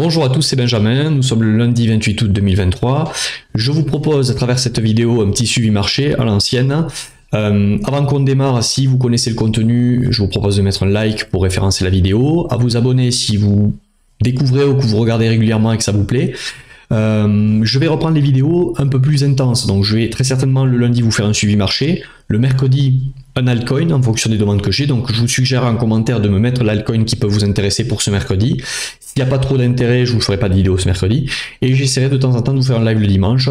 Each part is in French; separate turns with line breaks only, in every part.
Bonjour à tous, c'est Benjamin, nous sommes le lundi 28 août 2023. Je vous propose à travers cette vidéo un petit suivi marché à l'ancienne. Avant qu'on démarre, si vous connaissez le contenu, je vous propose de mettre un like pour référencer la vidéo, à vous abonner si vous découvrez ou que vous regardez régulièrement et que ça vous plaît. Je vais reprendre les vidéos un peu plus intenses, donc je vais très certainement le lundi vous faire un suivi marché, le mercredi un altcoin en fonction des demandes que j'ai, donc je vous suggère en commentaire de me mettre l'altcoin qui peut vous intéresser pour ce mercredi. S'il n'y a pas trop d'intérêt, je ne vous ferai pas de vidéo ce mercredi, et j'essaierai de temps en temps de vous faire un live le dimanche.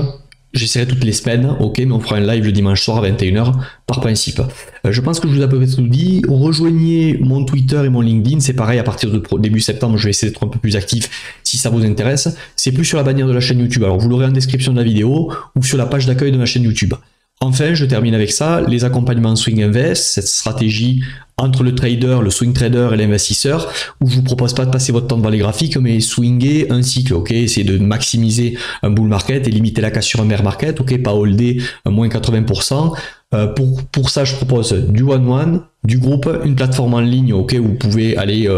J'essaierai toutes les semaines, ok, mais on fera un live le dimanche soir à 21 h par principe. Je pense que je vous ai à peu près tout dit. Rejoignez mon Twitter et mon LinkedIn, c'est pareil, à partir de début septembre, je vais essayer d'être un peu plus actif si ça vous intéresse. C'est plus sur la bannière de la chaîne YouTube, alors vous l'aurez en description de la vidéo ou sur la page d'accueil de ma chaîne YouTube. Enfin, je termine avec ça, les accompagnements Swing Invest, cette stratégie entre le trader, le swing trader et l'investisseur, où je vous propose pas de passer votre temps devant les graphiques, mais swinger un cycle, ok, c'est de maximiser un bull market et limiter la casse sur un bear market, ok, pas holder moins 80%. Pour ça, je propose du one-one, du groupe, une plateforme en ligne, ok, où vous pouvez aller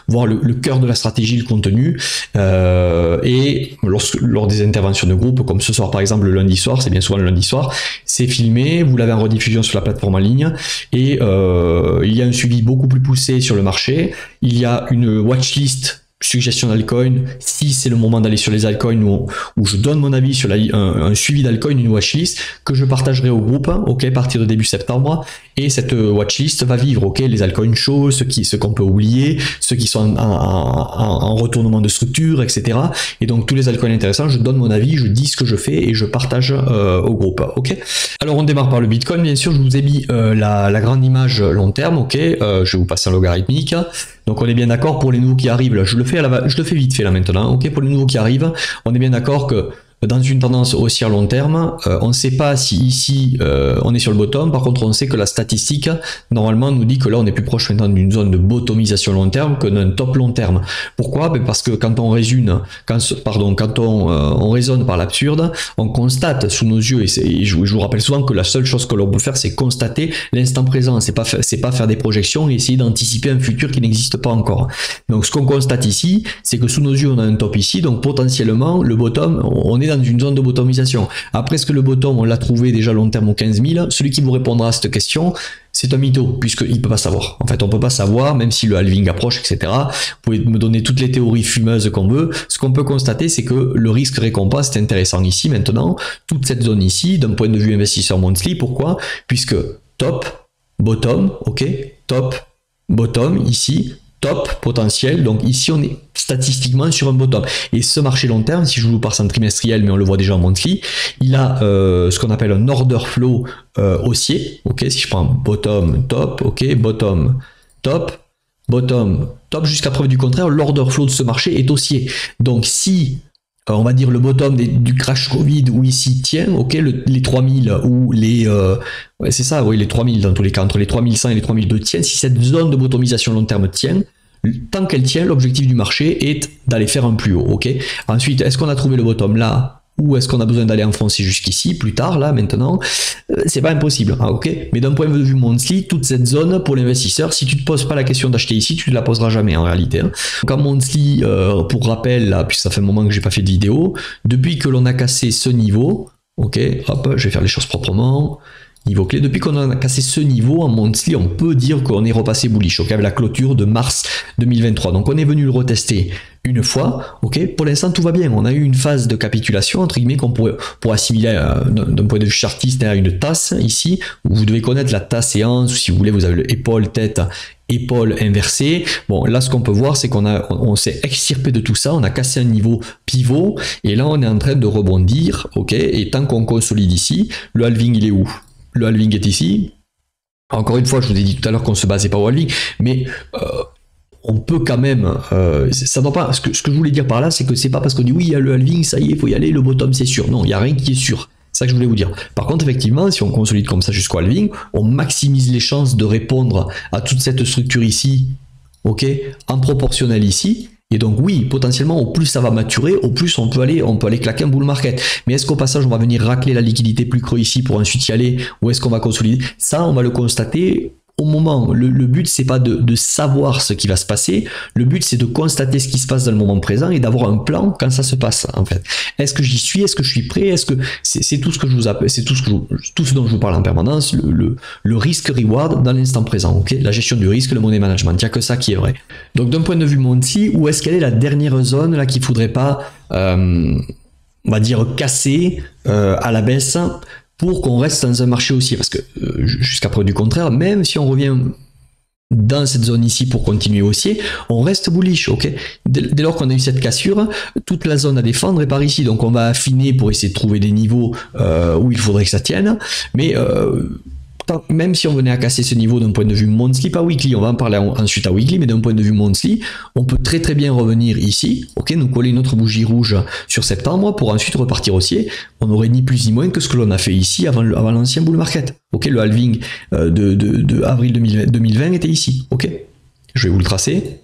voir le cœur de la stratégie, le contenu, et lors des interventions de groupe, comme ce soir par exemple le lundi soir, c'est bien souvent le lundi soir, c'est filmé, vous l'avez en rediffusion sur la plateforme en ligne, et il y a un suivi beaucoup plus poussé sur le marché, il y a une watchlist suggestion d'altcoin, si c'est le moment d'aller sur les altcoins où je donne mon avis sur un suivi d'altcoin, une watchlist que je partagerai au groupe, ok, à partir de début septembre, et cette watchlist va vivre, ok, les altcoins chauds, ceux qu'on peut oublier, ceux qui sont en retournement de structure, etc. Et donc tous les altcoins intéressants, je donne mon avis, je dis ce que je fais et je partage au groupe, ok. Alors on démarre par le Bitcoin, bien sûr, je vous ai mis la grande image long terme, ok, je vais vous passer un logarithmique. Donc on est bien d'accord pour les nouveaux qui arrivent, là, je le fais vite fait là maintenant, ok, pour les nouveaux qui arrivent, on est bien d'accord que dans une tendance haussière long terme, on ne sait pas si ici on est sur le bottom, par contre on sait que la statistique normalement nous dit que là on est plus proche maintenant d'une zone de bottomisation long terme que d'un top long terme. Pourquoi? Parce que quand on on raisonne par l'absurde, on constate sous nos yeux, et je vous rappelle souvent que la seule chose que l'on peut faire c'est constater l'instant présent, c'est pas faire des projections et essayer d'anticiper un futur qui n'existe pas encore. Donc ce qu'on constate ici, c'est que sous nos yeux on a un top ici, donc potentiellement le bottom, on est dans une zone de bottomisation. Après, est-ce que le bottom, on l'a trouvé déjà long terme au 15 000? Celui qui vous répondra à cette question, c'est un mytho, puisqu'il ne peut pas savoir. En fait, on ne peut pas savoir, même si le halving approche, etc. Vous pouvez me donner toutes les théories fumeuses qu'on veut. Ce qu'on peut constater, c'est que le risque récompense est intéressant ici, maintenant. Toute cette zone ici, d'un point de vue investisseur monthly, pourquoi? Puisque top, bottom, ok, top, bottom, ici, top potentiel, donc ici on est statistiquement sur un bottom, et ce marché long terme, si je vous passe en trimestriel mais on le voit déjà en monthly, il a ce qu'on appelle un order flow haussier, ok, si je prends bottom, top, ok, bottom, top, bottom, top, jusqu'à preuve du contraire, l'order flow de ce marché est haussier. Donc si on va dire le bottom du crash Covid où ici tient, ok, les 3000 ou les ouais, c'est ça, oui, les 3000 dans tous les cas, entre les 3100 et les 3002 tiennent, si cette zone de bottomisation long terme tient, tant qu'elle tient, l'objectif du marché est d'aller faire un plus haut, ok. Ensuite, est-ce qu'on a trouvé le bottom là, ou est-ce qu'on a besoin d'aller enfoncer jusqu'ici, plus tard, là, maintenant? C'est pas impossible, hein, ok. Mais d'un point de vue monthly, toute cette zone, pour l'investisseur, si tu te poses pas la question d'acheter ici, tu ne la poseras jamais, en réalité. Hein. Donc en monthly, pour rappel, là, puisque ça fait un moment que j'ai pas fait de vidéo, depuis que l'on a cassé ce niveau, ok, hop, je vais faire les choses proprement, niveau clé, depuis qu'on a cassé ce niveau en monthly, on peut dire qu'on est repassé bullish, ok, avec la clôture de mars 2023. Donc on est venu le retester une fois, ok, pour l'instant tout va bien, on a eu une phase de capitulation, entre guillemets, qu'on pourrait assimiler d'un point de vue chartiste à une tasse, ici, où vous devez connaître la tasse et hanche, ou si vous voulez, vous avez le épaule, tête, épaule inversée. Bon, là ce qu'on peut voir, c'est on s'est extirpé de tout ça, on a cassé un niveau pivot, et là on est en train de rebondir, ok, et tant qu'on consolide ici, le halving il est où? Le halving est ici. Encore une fois, je vous ai dit tout à l'heure qu'on ne se basait pas au halving, mais on peut quand même, ça doit pas, ce que je voulais dire par là, c'est que c'est pas parce qu'on dit oui, il y a le halving, ça y est, il faut y aller, le bottom c'est sûr. Non, il n'y a rien qui est sûr. C'est ça que je voulais vous dire. Par contre, effectivement, si on consolide comme ça jusqu'au halving, on maximise les chances de répondre à toute cette structure ici, ok, en proportionnel ici. Et donc oui, potentiellement, au plus ça va maturer, au plus on peut aller claquer un bull market. Mais est-ce qu'au passage, on va venir racler la liquidité plus creux ici pour ensuite y aller, ou est-ce qu'on va consolider? Ça, on va le constater au moment, le but c'est pas de savoir ce qui va se passer, le but c'est de constater ce qui se passe dans le moment présent et d'avoir un plan quand ça se passe en fait. Est-ce que j'y suis, est-ce que je suis prêt, est-ce que c'est tout ce que je vous appelle, c'est tout ce dont je vous parle en permanence, le risque reward dans l'instant présent, ok, la gestion du risque, le money management, il n'y a que ça qui est vrai. Donc d'un point de vue monthly, où est-ce qu'elle est la dernière zone là qu'il faudrait pas on va dire casser à la baisse pour qu'on reste dans un marché haussier, parce que jusqu'à preuve du contraire, même si on revient dans cette zone ici pour continuer haussier, on reste bullish, ok. Dès lors qu'on a eu cette cassure, toute la zone à défendre est par ici, donc on va affiner pour essayer de trouver des niveaux où il faudrait que ça tienne, mais même si on venait à casser ce niveau d'un point de vue monthly, pas weekly, on va en parler ensuite à weekly, mais d'un point de vue monthly, on peut très très bien revenir ici, ok, nous coller une autre bougie rouge sur septembre pour ensuite repartir haussier. On aurait ni plus ni moins que ce que l'on a fait ici avant l'ancien bull market, ok. Le halving de avril 2020 était ici, ok. Je vais vous le tracer.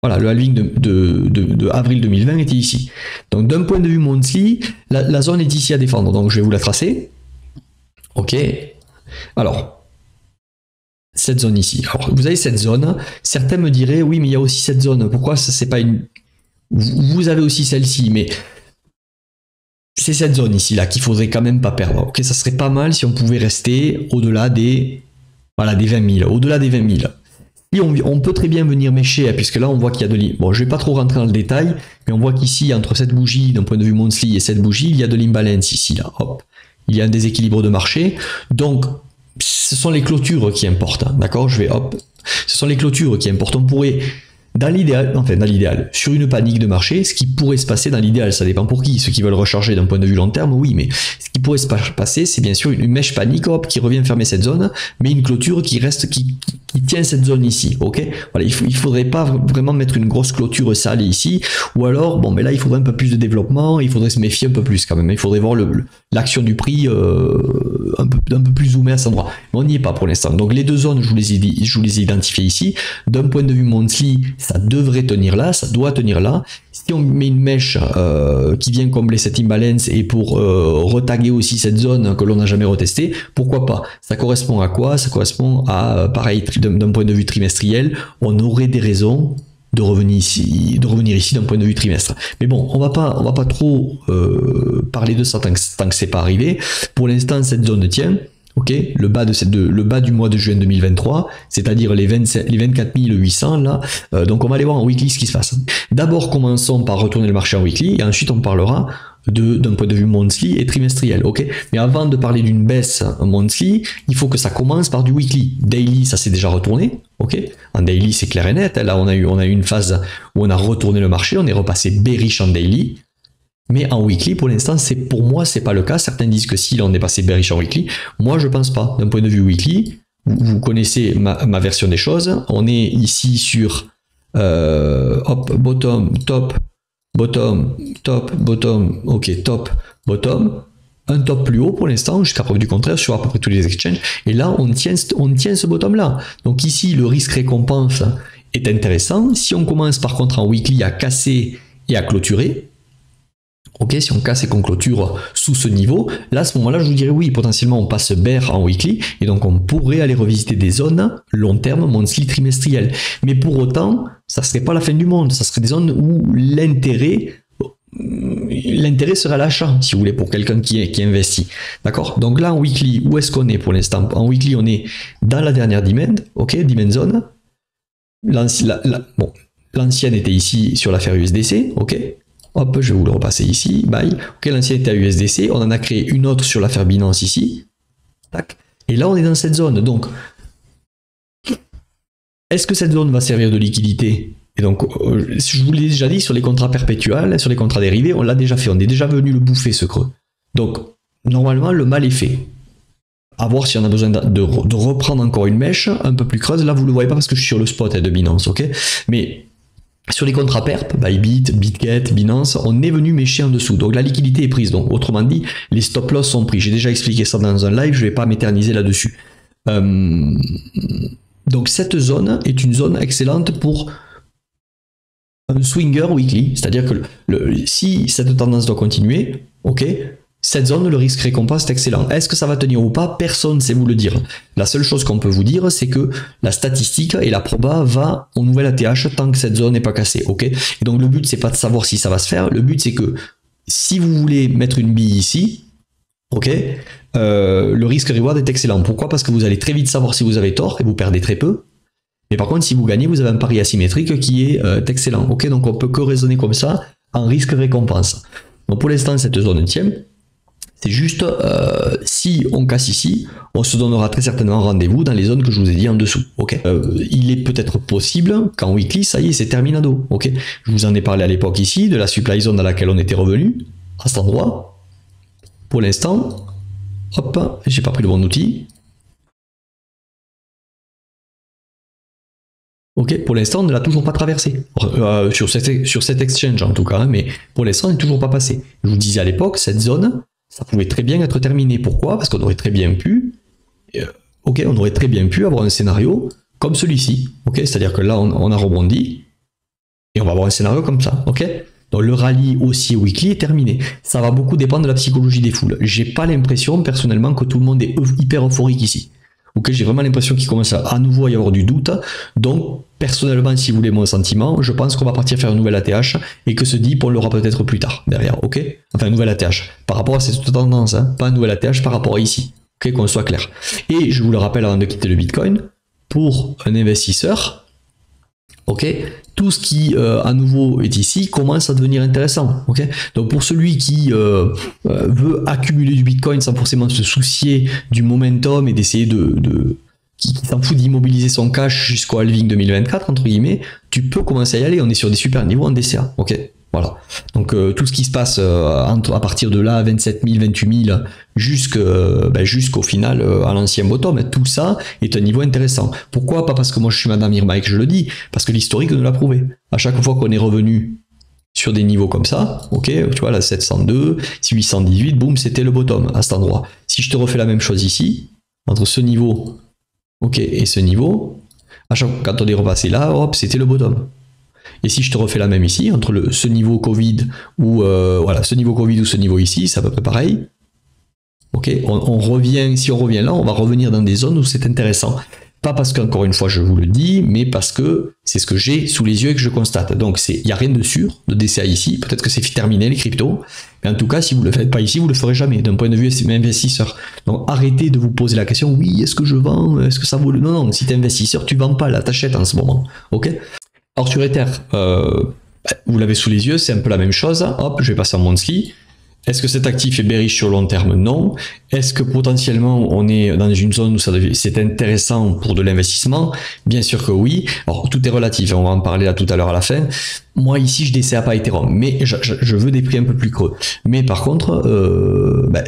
Voilà, le halving de avril 2020 était ici. Donc d'un point de vue monthly, la zone est ici à défendre, donc je vais vous la tracer. Ok, alors, cette zone ici. Alors, vous avez cette zone, certains me diraient, oui, mais il y a aussi cette zone, pourquoi ça c'est pas une... Vous avez aussi celle-ci, mais c'est cette zone ici, là, qu'il faudrait quand même pas perdre. Ok, ça serait pas mal si on pouvait rester au-delà des... Voilà, des 20 000, au-delà des 20 000. Et on peut très bien venir mécher, puisque là, on voit qu'il y a de... Bon, je vais pas trop rentrer dans le détail, mais on voit qu'ici, entre cette bougie, d'un point de vue monthly, et cette bougie, il y a de l'imbalance ici, là, hop. Il y a un déséquilibre de marché, donc ce sont les clôtures qui importent, hein, d'accord. Je vais hop, ce sont les clôtures qui importent. On pourrait, dans l'idéal, enfin dans l'idéal, sur une panique de marché, ce qui pourrait se passer dans l'idéal, ça dépend pour qui, ceux qui veulent recharger d'un point de vue long terme, oui, mais ce qui pourrait se passer, c'est bien sûr une mèche panique, hop, qui revient fermer cette zone, mais une clôture qui reste, qui tient cette zone ici, ok. Voilà, il faudrait pas vraiment mettre une grosse clôture salée ici, ou alors, bon, mais là, il faudrait un peu plus de développement, il faudrait se méfier un peu plus quand même, il faudrait voir l'action du prix un peu plus zoomé à cet endroit. Mais on n'y est pas pour l'instant. Donc les deux zones, je vous les ai identifiées ici. D'un point de vue monthly, ça devrait tenir là, ça doit tenir là. Si on met une mèche qui vient combler cette imbalance et pour retaguer aussi cette zone que l'on n'a jamais retestée, pourquoi pas? Ça correspond à quoi? Ça correspond à, pareil, d'un point de vue trimestriel, on aurait des raisons de revenir ici d'un point de vue trimestre. Mais bon, on va pas trop parler de ça tant que c'est pas arrivé. Pour l'instant, cette zone tient. Ok, le bas du mois de juin 2023, c'est-à-dire les 24 800 là. Donc on va aller voir en weekly ce qui se passe. D'abord, commençons par retourner le marché en weekly et ensuite on parlera d'un point de vue monthly et trimestriel, ok. Mais avant de parler d'une baisse monthly, il faut que ça commence par du weekly. Daily, ça s'est déjà retourné, ok. En daily, c'est clair et net. Là, on a eu une phase où on a retourné le marché, on est repassé bearish en daily. Mais en weekly, pour l'instant, pour moi, c'est pas le cas. Certains disent que si, là, on est passé bearish en weekly. Moi, je pense pas. D'un point de vue weekly, vous connaissez ma version des choses. On est ici sur hop, bottom, top, bottom, top, bottom, ok, top, bottom. Un top plus haut pour l'instant, jusqu'à preuve du contraire, sur à peu près tous les exchanges. Et là, on tient ce bottom-là. Donc ici, le risque-récompense est intéressant. Si on commence par contre en weekly à casser et à clôturer, ok, si on casse et qu'on clôture sous ce niveau, là à ce moment-là je vous dirais oui, potentiellement on passe bear en weekly et donc on pourrait aller revisiter des zones long terme, monthly, trimestriel. Mais pour autant, ça serait pas la fin du monde, ça serait des zones où l'intérêt serait à l'achat, si vous voulez, pour quelqu'un qui investit. D'accord? Donc là en weekly, où est-ce qu'on est pour l'instant? En weekly, on est dans la dernière demand, ok, demand zone. L'ancienne était ici sur l'affaire USDC, ok. Hop, je vais vous le repasser ici, bye. Ok, l'ancienne était à USDC, on en a créé une autre sur l'affaire Binance ici. Tac. Et là, on est dans cette zone. Donc, est-ce que cette zone va servir de liquidité? Et donc, je vous l'ai déjà dit, sur les contrats perpétuels, sur les contrats dérivés, on l'a déjà fait. On est déjà venu le bouffer, ce creux. Donc, normalement, le mal est fait. À voir si on a besoin de reprendre encore une mèche un peu plus creuse. Là, vous ne le voyez pas parce que je suis sur le spot de Binance, ok? Mais sur les contrats perp, Bybit, Bitget, Binance, on est venu mécher en dessous. Donc la liquidité est prise. Donc autrement dit, les stop loss sont pris. J'ai déjà expliqué ça dans un live, je ne vais pas m'éterniser là-dessus. Donc cette zone est une zone excellente pour un swinger weekly. C'est-à-dire que si cette tendance doit continuer, ok, cette zone, le risque récompense est excellent. Est-ce que ça va tenir ou pas? Personne ne sait vous le dire. La seule chose qu'on peut vous dire, c'est que la statistique et la proba va au nouvel ATH tant que cette zone n'est pas cassée. Ok. Et donc le but, c'est pas de savoir si ça va se faire. Le but, c'est que si vous voulez mettre une bille ici, ok, le risque reward est excellent. Pourquoi? Parce que vous allez très vite savoir si vous avez tort et vous perdez très peu. Mais par contre, si vous gagnez, vous avez un pari asymétrique qui est excellent. Ok, donc on peut que raisonner comme ça en risque récompense. Donc pour l'instant, cette zone tient. C'est juste, si on casse ici, on se donnera très certainement rendez-vous dans les zones que je vous ai dit en dessous. Ok. Il est peut-être possible qu'en weekly, ça y est, c'est terminado. Ok. Je vous en ai parlé à l'époque ici, de la supply zone dans laquelle on était revenu, à cet endroit. Pour l'instant, hop, j'ai pas pris le bon outil. Ok, pour l'instant, on ne l'a toujours pas traversé. Sur cet exchange en tout cas, hein, mais pour l'instant, on n'est toujours pas passé. Je vous disais à l'époque, cette zone, ça pouvait très bien être terminé. Pourquoi? Parce qu'on aurait très bien pu, on aurait très bien pu avoir un scénario comme celui-ci. Ok, c'est-à-dire que là, on a rebondi et on va avoir un scénario comme ça. Ok, donc le rallye haussier weekly est terminé. Ça va beaucoup dépendre de la psychologie des foules. J'ai pas l'impression personnellement que tout le monde est hyper euphorique ici. Ok, j'ai vraiment l'impression qu'il commence à nouveau à y avoir du doute. Donc, personnellement, si vous voulez mon sentiment, je pense qu'on va partir faire une nouvelle ATH et que ce dip, on l'aura peut-être plus tard, derrière, ok? Enfin, une nouvelle ATH, par rapport à cette tendance, hein, pas une nouvelle ATH par rapport à ici, ok, qu'on soit clair. Et je vous le rappelle avant de quitter le Bitcoin, pour un investisseur, ok, tout ce qui à nouveau est ici commence à devenir intéressant. Ok, donc pour celui qui veut accumuler du Bitcoin sans forcément se soucier du momentum et d'essayer qui s'en fout d'immobiliser son cash jusqu'au halving 2024 entre guillemets, tu peux commencer à y aller. On est sur des super niveaux en DCA. Ok, voilà. Donc tout ce qui se passe à partir de là, 27 000, 28 000, jusqu'au final à l'ancien bottom, tout ça est un niveau intéressant. Pourquoi? Pas parce que moi je suis Madame Irma et que je le dis, parce que l'historique nous l'a prouvé. À chaque fois qu'on est revenu sur des niveaux comme ça, ok, tu vois, là 702, 818, boum, c'était le bottom à cet endroit. Si je te refais la même chose ici, entre ce niveau, ok, et ce niveau, à chaque fois quand on est repassé là, hop, c'était le bottom. Et si je te refais la même ici, entre ce niveau Covid ou ce niveau Covid ou ce niveau ici, c'est à peu près pareil. Ok, on revient, si on revient là, on va revenir dans des zones où c'est intéressant. Pas parce qu'encore une fois je vous le dis, mais parce que c'est ce que j'ai sous les yeux et que je constate. Donc il n'y a rien de sûr de DCA ici. Peut-être que c'est terminé les cryptos. Mais en tout cas, si vous ne le faites pas ici, vous ne le ferez jamais d'un point de vue investisseur. Donc arrêtez de vous poser la question, oui, est-ce que je vends? Est-ce que ça vaut le... Non, non, si tu es investisseur, tu ne vends pas là, t'achètes en ce moment. Ok. Alors sur Ether, vous l'avez sous les yeux, c'est un peu la même chose. Hop, je vais passer en monthly. Est-ce que cet actif est bearish sur long terme? Non. Est-ce que potentiellement on est dans une zone où c'est intéressant pour de l'investissement? Bien sûr que oui. Alors tout est relatif, on va en parler là tout à l'heure à la fin. Moi ici je DCA pas Ethereum, mais je veux des prix un peu plus creux. Mais par contre,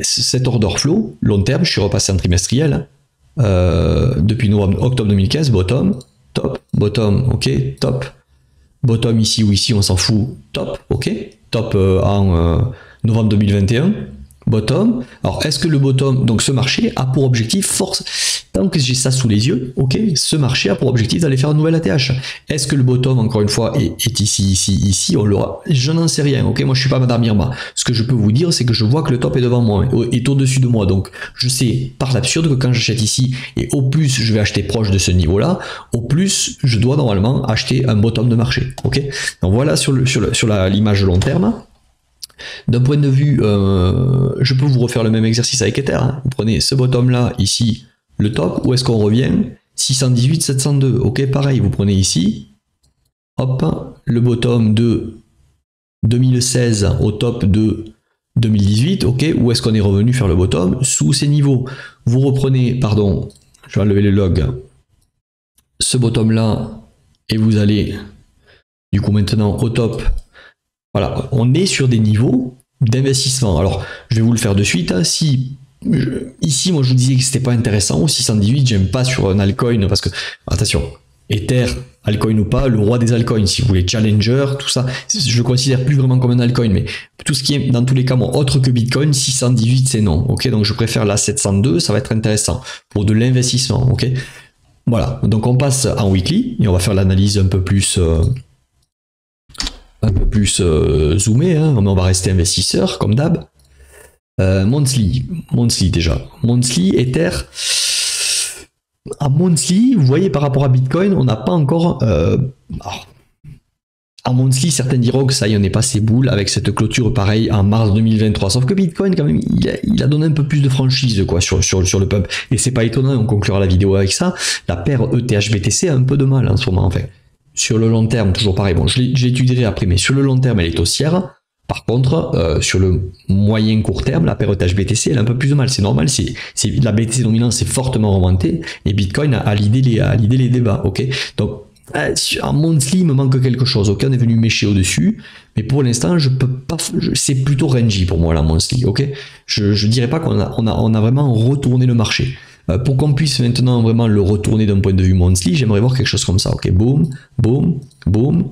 cet order flow, long terme, je suis repassé en trimestriel. Depuis octobre 2015, bottom, top, bottom, ok, top. Bottom ici ou ici, on s'en fout, top, ok. Top en novembre 2021, bottom. Alors, est-ce que le bottom, donc ce marché a pour objectif, tant que j'ai ça sous les yeux, ok, ce marché a pour objectif d'aller faire une nouvelle ATH. Est-ce que le bottom, encore une fois, est ici, on l'aura? Je n'en sais rien, ok, moi je suis pas Madame Irma. Ce que je peux vous dire, c'est que je vois que le top est devant moi, est au-dessus de moi, donc je sais par l'absurde que quand j'achète ici, et au plus je vais acheter proche de ce niveau-là, au plus je dois normalement acheter un bottom de marché, ok. Donc voilà sur l'image de long terme. D'un point de vue, je peux vous refaire le même exercice avec Ether. Hein. Vous prenez ce bottom là, ici, le top, où est-ce qu'on revient? 618, 702, ok, pareil, vous prenez ici, hop, le bottom de 2016 au top de 2018, ok, où est-ce qu'on est revenu faire le bottom? Sous ces niveaux. Vous reprenez, pardon, je vais enlever les logs, ce bottom là, et vous allez, du coup maintenant, au top. Voilà, on est sur des niveaux d'investissement. Alors, je vais vous le faire de suite. Hein. Ici, moi, je vous disais que c'était pas intéressant. Au 618, j'aime pas sur un altcoin parce que, attention, Ether, altcoin ou pas, le roi des altcoins, si vous voulez, Challenger, tout ça, je le considère plus vraiment comme un altcoin, mais tout ce qui est, dans tous les cas, moi, autre que Bitcoin, 618, c'est non. Ok, donc je préfère la 702, ça va être intéressant pour de l'investissement. Ok, voilà. Donc on passe en weekly et on va faire l'analyse un peu plus zoomé, hein, mais on va rester investisseur comme d'hab. Monthly déjà. Monthly, Ether. À Monthly, vous voyez par rapport à Bitcoin, on n'a pas encore... à Monthly, certains diront que ça y est, on est passé boule avec cette clôture pareil en mars 2023. Sauf que Bitcoin, quand même, il a donné un peu plus de franchise quoi, sur le pump. Et c'est pas étonnant, on conclura la vidéo avec ça. La paire ETH-BTC a un peu de mal en ce moment, en fait. Sur le long terme, toujours pareil. Bon, je l'étudierai après, mais sur le long terme, elle est haussière. Par contre, sur le moyen court terme, la paire ETH-BTC, elle a un peu plus de mal. C'est normal, la BTC dominante s'est fortement remontée et Bitcoin a l'idée les débats. Ok, donc en monthly, il me manque quelque chose. Ok, on est venu mécher au-dessus, mais pour l'instant, je peux pas. C'est plutôt rangy pour moi la monthly. Ok, je dirais pas qu'on a vraiment retourné le marché. Pour qu'on puisse maintenant vraiment le retourner d'un point de vue monthly, j'aimerais voir quelque chose comme ça. Ok, boum, boum, boum.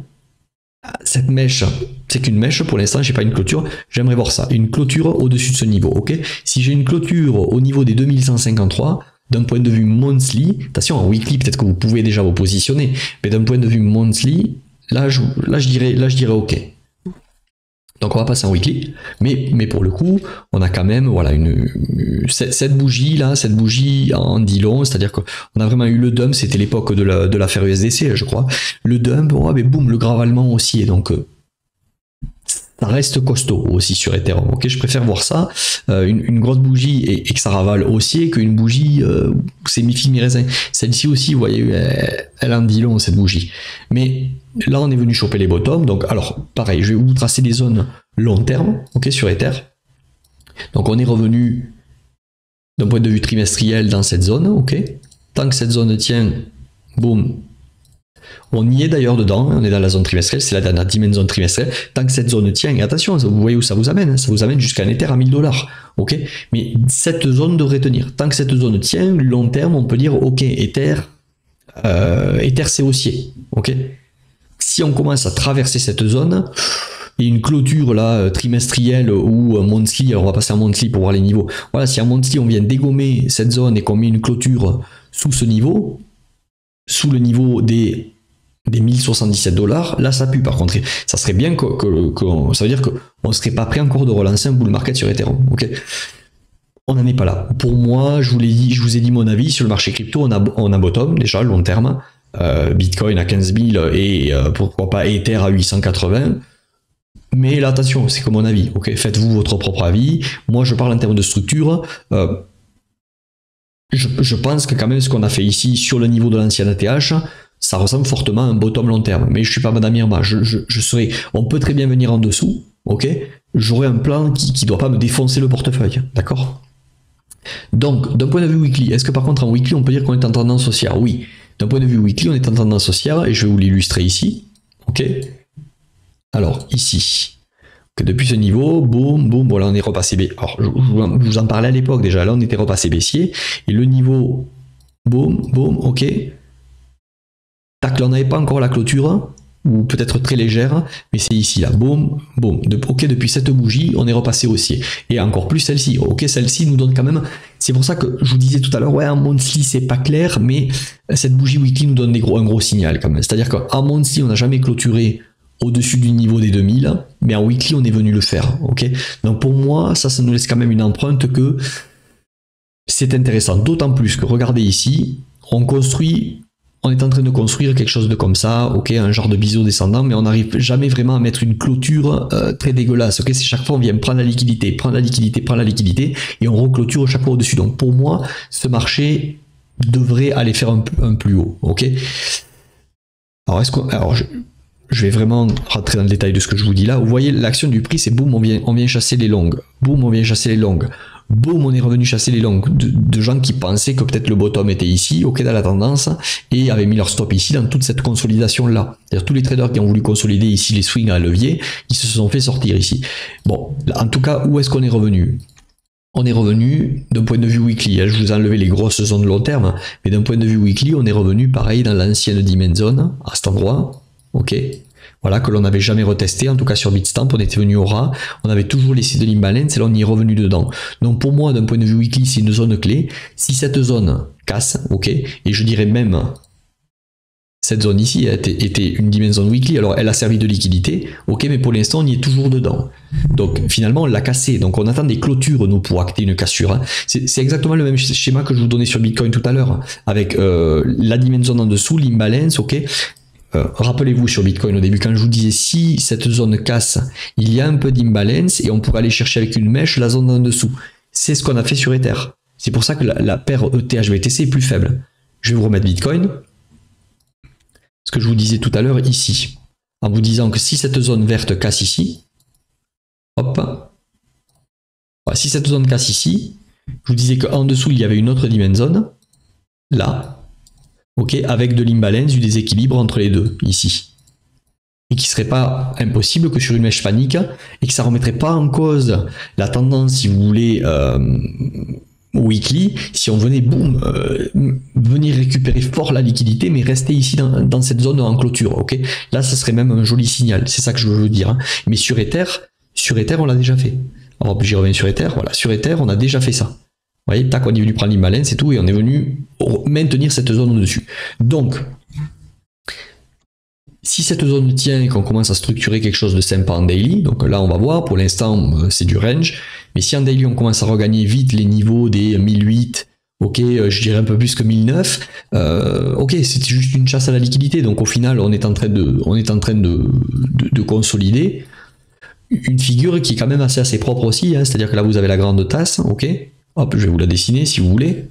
Cette mèche, c'est qu'une mèche pour l'instant, j'ai pas une clôture, j'aimerais voir ça, une clôture au-dessus de ce niveau, ok. Si j'ai une clôture au niveau des 2153, d'un point de vue monthly, attention en weekly peut-être que vous pouvez déjà vous positionner, mais d'un point de vue monthly, là je dirais ok. Donc on va passer en weekly, mais pour le coup, on a quand même voilà cette bougie là, cette bougie en dit long, c'est-à-dire qu'on a vraiment eu le dump, c'était l'époque de l'affaire USDC, je crois. Le dump, oh, mais boum, le gravellement aussi, et donc ça reste costaud aussi sur Ethereum. Ok, je préfère voir ça, une grosse bougie et que ça ravale haussier qu'une bougie c'est mi-figue mi-raisin. Celle-ci aussi, vous voyez, elle en dit long cette bougie. Mais là, on est venu choper les bottoms. Donc, alors, pareil, je vais vous tracer des zones long terme, ok, sur Ether. Donc, on est revenu d'un point de vue trimestriel dans cette zone, ok. Tant que cette zone tient, boum. On y est d'ailleurs dedans, on est dans la zone trimestrielle, c'est la dernière dimension trimestrielle. Tant que cette zone tient, et attention, vous voyez où ça vous amène, ça vous amène jusqu'à un Ether à 1000 $, ok. Mais cette zone devrait tenir. Tant que cette zone tient, long terme, on peut dire, ok, Ether c'est haussier, ok. Si on commence à traverser cette zone, et une clôture là trimestrielle ou monthly, alors on va passer en monthly pour voir les niveaux. Voilà, si en monthly on vient dégommer cette zone et qu'on met une clôture sous ce niveau, sous le niveau des 1077 $, là ça pue par contre. Ça serait bien ça veut dire qu'on ne serait pas prêt encore de relancer un bull market sur Ethereum. Ok, on n'en est pas là. Pour moi, je vous ai dit mon avis sur le marché crypto, on a bottom déjà long terme. Bitcoin à 15 000 et pourquoi pas Ether à 880. Mais là, attention, c'est que mon avis. Ok, faites-vous votre propre avis. Moi, je parle en termes de structure. Je pense que quand même ce qu'on a fait ici sur le niveau de l'ancien ATH, ça ressemble fortement à un bottom long terme. Mais je suis pas Madame Irma. On peut très bien venir en dessous. Ok, j'aurai un plan qui doit pas me défoncer le portefeuille. D'accord. Donc, d'un point de vue weekly, est-ce que par contre en weekly on peut dire qu'on est en tendance haussière? Oui. D'un point de vue weekly, on est en tendance haussière et je vais vous l'illustrer ici. Ok. Alors, ici. Okay, depuis ce niveau, boum, boum, voilà, on est repassé baissier. Alors, je vous en parlais à l'époque déjà, là on était repassé baissier. Et le niveau, boum, boum, ok. Tac, là on n'avait pas encore la clôture, ou peut-être très légère, mais c'est ici, là, boum, boum. Ok, depuis cette bougie, on est repassé haussier. Et encore plus celle-ci. Ok, celle-ci nous donne quand même... C'est pour ça que je vous disais tout à l'heure, ouais, en monthly, c'est pas clair, mais cette bougie weekly nous donne un gros signal quand même. C'est-à-dire qu'en monthly, on n'a jamais clôturé au-dessus du niveau des 2000, mais en weekly, on est venu le faire. Ok, donc pour moi, ça nous laisse quand même une empreinte que c'est intéressant. D'autant plus que, regardez ici, on est en train de construire quelque chose de comme ça, ok, un genre de biseau descendant, mais on n'arrive jamais vraiment à mettre une clôture très dégueulasse. Ok, c'est chaque fois on vient prendre la liquidité, et on reclôture chaque fois au-dessus. Donc pour moi, ce marché devrait aller faire un plus haut. Ok. Alors je vais vraiment rentrer dans le détail de ce que je vous dis là. Vous voyez, l'action du prix, c'est boum, on vient chasser les longues. Boum, on vient chasser les longues. Boum, on est revenu chasser les longues de gens qui pensaient que peut-être le bottom était ici, ok, dans la tendance, et avaient mis leur stop ici dans toute cette consolidation-là. C'est-à-dire tous les traders qui ont voulu consolider ici les swings à levier, ils se sont fait sortir ici. Bon, en tout cas, où est-ce qu'on est revenu? On est revenu d'un point de vue weekly. Je vous ai enlevé les grosses zones long terme, mais d'un point de vue weekly, on est revenu pareil dans l'ancienne dimension, à cet endroit, ok. Voilà, que l'on n'avait jamais retesté, en tout cas sur Bitstamp, on était venu au ras, on avait toujours laissé de l'imbalance et là on y est revenu dedans. Donc pour moi, d'un point de vue weekly, c'est une zone clé. Si cette zone casse, ok, et je dirais même Cette zone ici était une dimension weekly, alors elle a servi de liquidité, ok, mais pour l'instant on y est toujours dedans. Donc finalement on l'a cassé, donc on attend des clôtures nous pour acter une cassure. Hein. C'est exactement le même schéma que je vous donnais sur Bitcoin tout à l'heure, avec la dimension en dessous, l'imbalance, ok. Rappelez-vous sur Bitcoin au début, quand je vous disais si cette zone casse, il y a un peu d'imbalance et on pourrait aller chercher avec une mèche la zone en dessous. C'est ce qu'on a fait sur Ether. C'est pour ça que la paire ETH-BTC est plus faible. Je vais vous remettre Bitcoin. Ce que je vous disais tout à l'heure ici, en vous disant que si cette zone verte casse ici, hop, voilà, si cette zone casse ici, je vous disais qu'en dessous il y avait une autre dimension, là, ok, avec de l'imbalance, du déséquilibre entre les deux, ici. Et qui ne serait pas impossible que sur une mèche panique, et que ça ne remettrait pas en cause la tendance, si vous voulez, weekly, si on venait, boum, venir récupérer fort la liquidité, mais rester ici dans cette zone en clôture, ok. Là, ça serait même un joli signal, c'est ça que je veux dire. Hein. Mais sur Ether, on l'a déjà fait. Alors, j'y reviens sur Ether, voilà, sur Ether, on a déjà fait ça. Vous voyez, tac, on est venu prendre l'imbalance et tout, et on est venu maintenir cette zone au-dessus. Donc, si cette zone tient et qu'on commence à structurer quelque chose de sympa en daily, donc là on va voir, pour l'instant c'est du range, mais si en daily on commence à regagner vite les niveaux des 1008, ok, je dirais un peu plus que 1009, ok, c'est juste une chasse à la liquidité, donc au final on est en train de consolider une figure qui est quand même assez propre aussi, hein, c'est-à-dire que là vous avez la grande tasse, ok, hop, je vais vous la dessiner si vous voulez.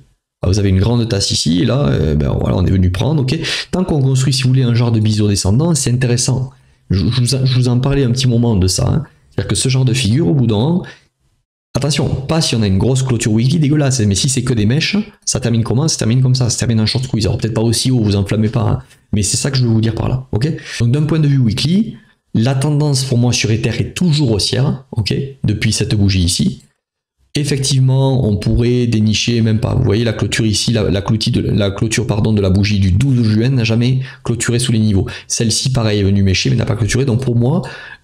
Vous avez une grande tasse ici, et là, ben voilà, on est venu prendre, ok. Tant qu'on construit, si vous voulez, un genre de biseau descendant, c'est intéressant. Je vous en parlais un petit moment de ça. Hein. C'est-à-dire que ce genre de figure, au bout d'un moment, attention, pas si on a une grosse clôture weekly dégueulasse, mais si c'est que des mèches, ça termine comment? Ça termine comme ça termine en short squeeze. Alors peut-être pas aussi haut, vous enflammez pas, hein, mais c'est ça que je veux vous dire par là, ok. Donc d'un point de vue weekly, la tendance pour moi sur Ether est toujours haussière, ok, depuis cette bougie ici. Effectivement, on pourrait dénicher, même pas, vous voyez la clôture ici, la clôture pardon, de la bougie du 12 juin n'a jamais clôturé sous les niveaux. Celle-ci, pareil, est venue mécher, mais n'a pas clôturé. Donc pour moi,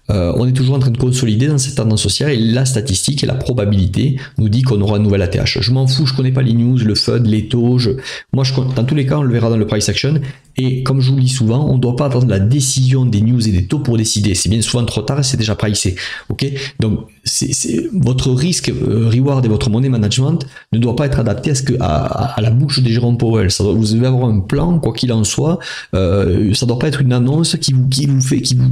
on est toujours en train de consolider dans cette tendance haussière et la statistique et la probabilité nous dit qu'on aura un nouvel ATH. Je m'en fous, je connais pas les news, le FUD, les taux. Moi, dans tous les cas, on le verra dans le price action. Et comme je vous le dis souvent, on ne doit pas attendre la décision des news et des taux pour décider. C'est bien souvent trop tard et c'est déjà pricé. Okay, donc, votre risque, reward et votre money management ne doit pas être adapté à la bouche des Jérôme Powell. Vous devez avoir un plan, quoi qu'il en soit. Ça ne doit pas être une annonce qui vous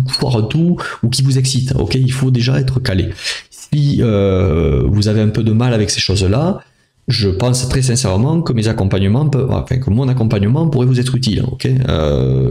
foire tout ou qui vous excite. Okay, il faut déjà être calé. Si vous avez un peu de mal avec ces choses-là, je pense très sincèrement que mon accompagnement pourrait vous être utile. Okay,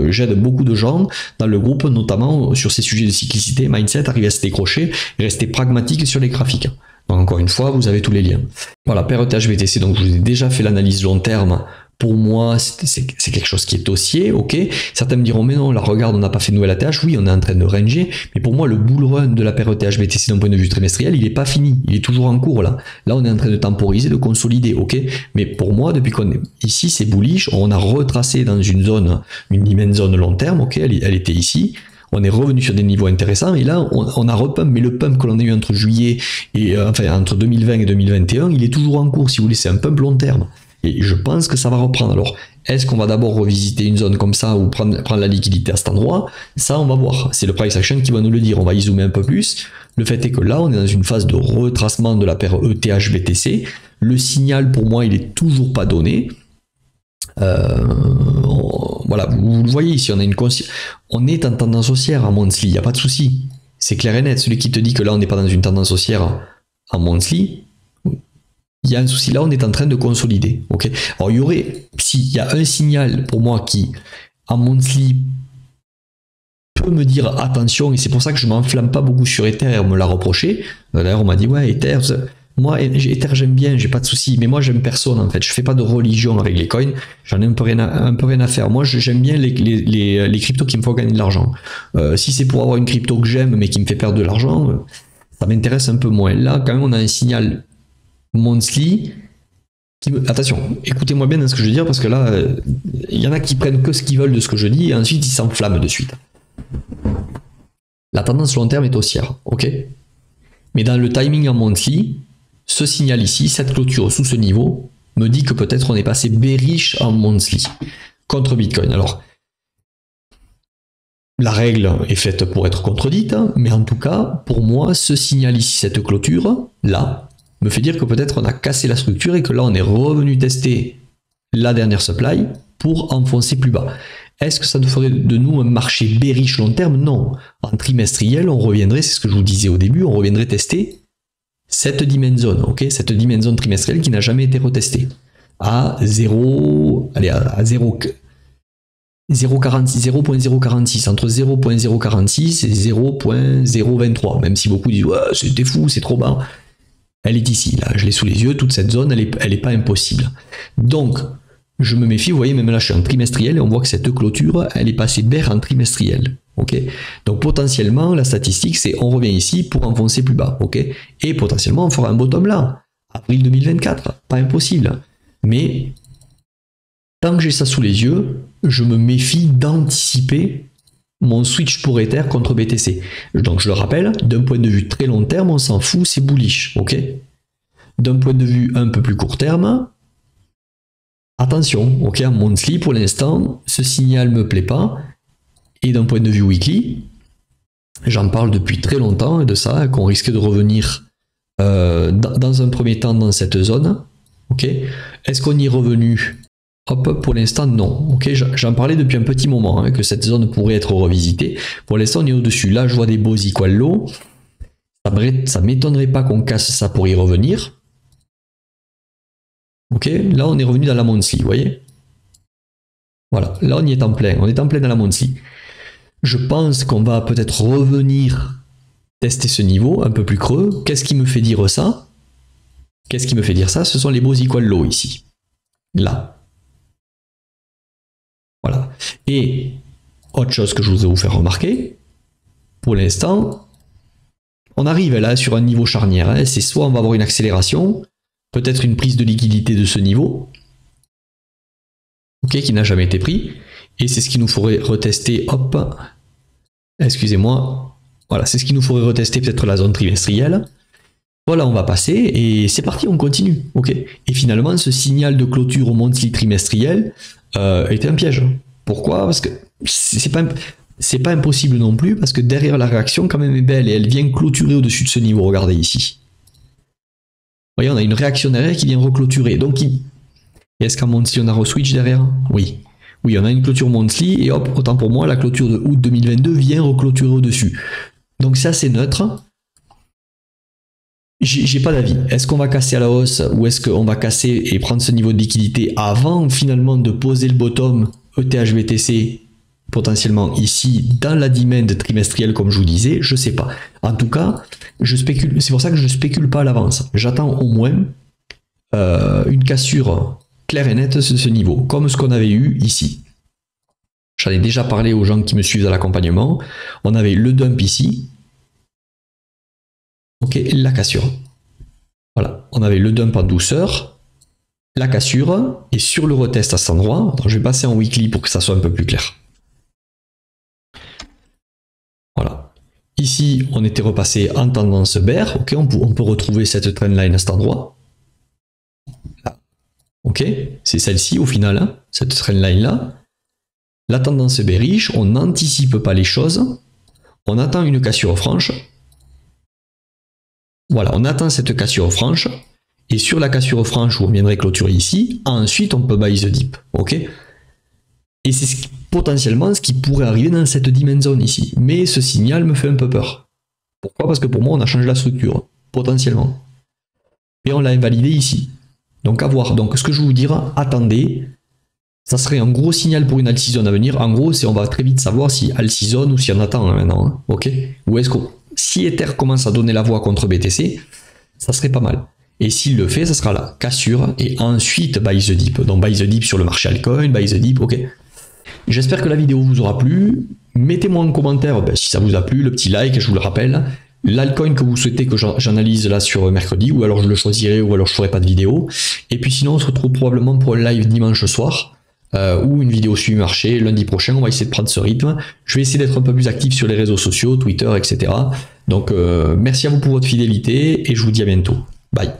j'aide beaucoup de gens dans le groupe, notamment sur ces sujets de cyclicité, mindset, arriver à se décrocher et rester pragmatique sur les graphiques. Donc, encore une fois, vous avez tous les liens. Voilà, paire ETH-BTC, donc je vous ai déjà fait l'analyse long terme. Pour moi, c'est quelque chose qui est haussier, ok. Certains me diront, mais non, là, regarde, on n'a pas fait de nouvelle ATH. Oui, on est en train de ranger, mais pour moi, le bull run de la paire ETH-BTC d'un point de vue trimestriel, il n'est pas fini. Il est toujours en cours, là. Là, on est en train de temporiser, de consolider, ok. Mais pour moi, depuis qu'on est ici, c'est bullish. On a retracé dans une zone, une dimension long terme, ok. Elle était ici. On est revenu sur des niveaux intéressants et là on a repump, mais le pump que l'on a eu entre juillet et entre 2020 et 2021, il est toujours en cours, si vous voulez, c'est un pump long terme. Et je pense que ça va reprendre. Alors, est-ce qu'on va d'abord revisiter une zone comme ça ou prendre la liquidité à cet endroit? Ça, on va voir. C'est le price action qui va nous le dire. On va y zoomer un peu plus. Le fait est que là, on est dans une phase de retracement de la paire ETH-BTC. Le signal, pour moi, il est toujours pas donné. Voilà, vous le voyez ici, on est en tendance haussière en monthly, il n'y a pas de souci. C'est clair et net. Celui qui te dit que là, on n'est pas dans une tendance haussière en monthly, il y a un souci, là on est en train de consolider. Okay, alors il y aurait, s'il y a un signal pour moi qui en monthly peut me dire attention, et c'est pour ça que je m'enflamme pas beaucoup sur Ether, on me l'a reproché. D'ailleurs on m'a dit ouais Ether, moi Ether j'aime bien, j'ai pas de souci, mais moi j'aime personne en fait, je fais pas de religion avec les coins, j'en ai un peu rien à faire. Moi j'aime bien les cryptos qui me font gagner de l'argent. Si c'est pour avoir une crypto que j'aime mais qui me fait perdre de l'argent, ça m'intéresse un peu moins. Là quand même on a un signal monthly attention, écoutez-moi bien dans ce que je veux dire parce que là il y en a qui prennent que ce qu'ils veulent de ce que je dis et ensuite ils s'enflamment de suite. La tendance long terme est haussière, ok, mais dans le timing en monthly, ce signal ici, cette clôture sous ce niveau me dit que peut-être on est passé bearish en monthly contre Bitcoin. Alors la règle est faite pour être contredite, mais en tout cas, pour moi, ce signal ici, cette clôture, là, me fait dire que peut-être on a cassé la structure et que là, on est revenu tester la dernière supply pour enfoncer plus bas. Est-ce que ça nous ferait de nous un marché bearish long terme? Non. En trimestriel, on reviendrait, c'est ce que je vous disais au début, on reviendrait tester cette dimension zone, ok, cette dimension zone trimestrielle qui n'a jamais été retestée à 0, allez, à 0.046, entre 0.046 et 0.023, même si beaucoup disent ouais, c'était fou, c'est trop bas. Elle est ici, là, je l'ai sous les yeux, toute cette zone, elle est pas impossible. Donc, je me méfie, vous voyez, même là, je suis en trimestriel et on voit que cette clôture, elle est passée de bear en trimestriel. Ok, donc potentiellement, la statistique, c'est on revient ici pour enfoncer plus bas. Ok, et potentiellement, on fera un bottom là, avril 2024, pas impossible. Mais tant que j'ai ça sous les yeux, je me méfie d'anticiper mon switch pour Ether contre BTC. Donc je le rappelle, d'un point de vue très long terme, on s'en fout, c'est bullish, ok. D'un point de vue un peu plus court terme, attention, ok, en monthly pour l'instant, ce signal me plaît pas. Et d'un point de vue weekly, j'en parle depuis très longtemps de ça, qu'on risque de revenir dans un premier temps dans cette zone, ok. Est-ce qu'on y est revenu? Hop, pour l'instant, non. Ok, j'en parlais depuis un petit moment, hein, que cette zone pourrait être revisitée. Pour l'instant, on est au-dessus. Là, je vois des beaux equal low. Ça m'étonnerait pas qu'on casse ça pour y revenir. Ok, là, on est revenu dans la monthly, vous voyez? Voilà, là, on y est en plein. On est en plein dans la monthly. Je pense qu'on va peut-être revenir tester ce niveau un peu plus creux. Qu'est-ce qui me fait dire ça? Qu'est-ce qui me fait dire ça? Ce sont les beaux equal low ici. Là. Voilà. Et autre chose que je voudrais vous faire remarquer, pour l'instant, on arrive là sur un niveau charnière. Hein. C'est soit on va avoir une accélération, peut-être une prise de liquidité de ce niveau, ok, qui n'a jamais été pris, et c'est ce qui nous ferait retester, hop, excusez-moi, voilà, c'est ce qui nous ferait retester peut-être la zone trimestrielle. Voilà, on va passer, et c'est parti, on continue, ok. Et finalement, ce signal de clôture au monthly trimestriel était un piège. Pourquoi? Parce que c'est pas impossible non plus, parce que derrière la réaction quand même est belle, et elle vient clôturer au-dessus de ce niveau, regardez ici. Vous voyez, on a une réaction derrière qui vient reclôturer, donc est-ce qu'en monthly on a re-switch derrière? Oui. Oui, on a une clôture monthly, et hop, autant pour moi, la clôture de août 2022 vient reclôturer au-dessus. Donc c'est assez neutre. J'ai pas d'avis. Est-ce qu'on va casser à la hausse ou est-ce qu'on va casser et prendre ce niveau de liquidité avant finalement de poser le bottom ETH-BTC potentiellement ici dans la demand trimestrielle comme je vous disais? Je sais pas. En tout cas, je spécule. C'est pour ça que je spécule pas à l'avance. J'attends au moins une cassure claire et nette de ce niveau, comme ce qu'on avait eu ici. J'en ai déjà parlé aux gens qui me suivent à l'accompagnement. On avait le dump ici. Ok, la cassure. Voilà, on avait le dump en douceur, la cassure, et sur le retest à cet endroit, alors je vais passer en weekly pour que ça soit un peu plus clair. Voilà. Ici, on était repassé en tendance bear, ok, on peut retrouver cette trendline à cet endroit. Là. Ok, c'est celle-ci au final, hein, cette trendline là. La tendance bearish, on n'anticipe pas les choses, on attend une cassure franche. Voilà, on attend cette cassure franche, et sur la cassure franche, vous reviendrez clôturer ici, ensuite on peut buy the dip, ok? Et c'est potentiellement ce qui pourrait arriver dans cette dimension ici, mais ce signal me fait un peu peur. Pourquoi? Parce que pour moi, on a changé la structure, potentiellement. Et on l'a invalidé ici. Donc à voir. Donc ce que je vais vous dire, attendez, ça serait un gros signal pour une alt season à venir. En gros, on va très vite savoir si alt season ou si on attend maintenant, hein, ok? Ou est-ce que si Ether commence à donner la voix contre BTC, ça serait pas mal. Et s'il le fait, ça sera la cassure et ensuite buy the dip. Donc buy the dip sur le marché altcoin, buy the dip, ok. J'espère que la vidéo vous aura plu. Mettez-moi en commentaire si ça vous a plu, le petit like, je vous le rappelle. L'altcoin que vous souhaitez que j'analyse là sur mercredi, ou alors je le choisirai, ou alors je ferai pas de vidéo. Et puis sinon, on se retrouve probablement pour un live dimanche soir. Ou une vidéo suivi marché lundi prochain. On va essayer de prendre ce rythme. Je vais essayer d'être un peu plus actif sur les réseaux sociaux, Twitter, etc. Donc merci à vous pour votre fidélité et je vous dis à bientôt. Bye.